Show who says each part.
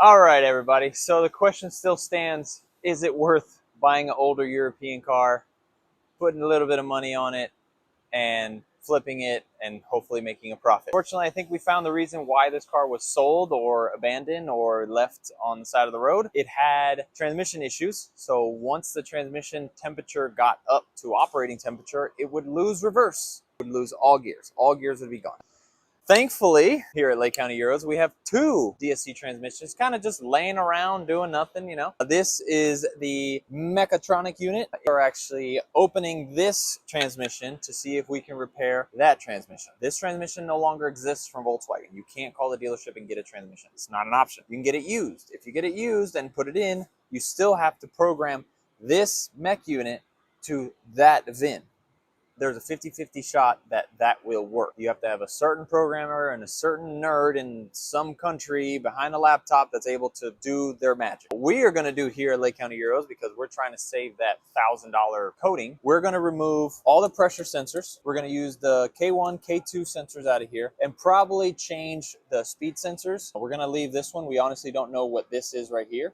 Speaker 1: All right, everybody. So the question still stands, is it worth buying an older European car, putting a little bit of money on it, and flipping it and hopefully making a profit? Fortunately, I think we found the reason why this car was sold or abandoned or left on the side of the road. It had transmission issues. So once the transmission temperature got up to operating temperature, it would lose reverse. It would lose all gears. All gears would be gone. Thankfully, here at Lake County Euros, we have two DSC transmissions kind of just laying around doing nothing. This is the mechatronic unit. We're actually opening this transmission to see if we can repair that transmission. This transmission no longer exists from Volkswagen. You can't call the dealership and get a transmission. It's not an option. You can get it used. If you get it used and put it in, you still have to program this mech unit to that VIN. There's a 50-50 shot that will work. You have to have a certain programmer and a certain nerd in some country behind a laptop that's able to do their magic. What we are going to do here at Lake County Euros, because we're trying to save that $1,000 coating, we're going to remove all the pressure sensors. We're going to use the K1, K2 sensors out of here and probably change the speed sensors. We're going to leave this one. We honestly don't know what this is right here.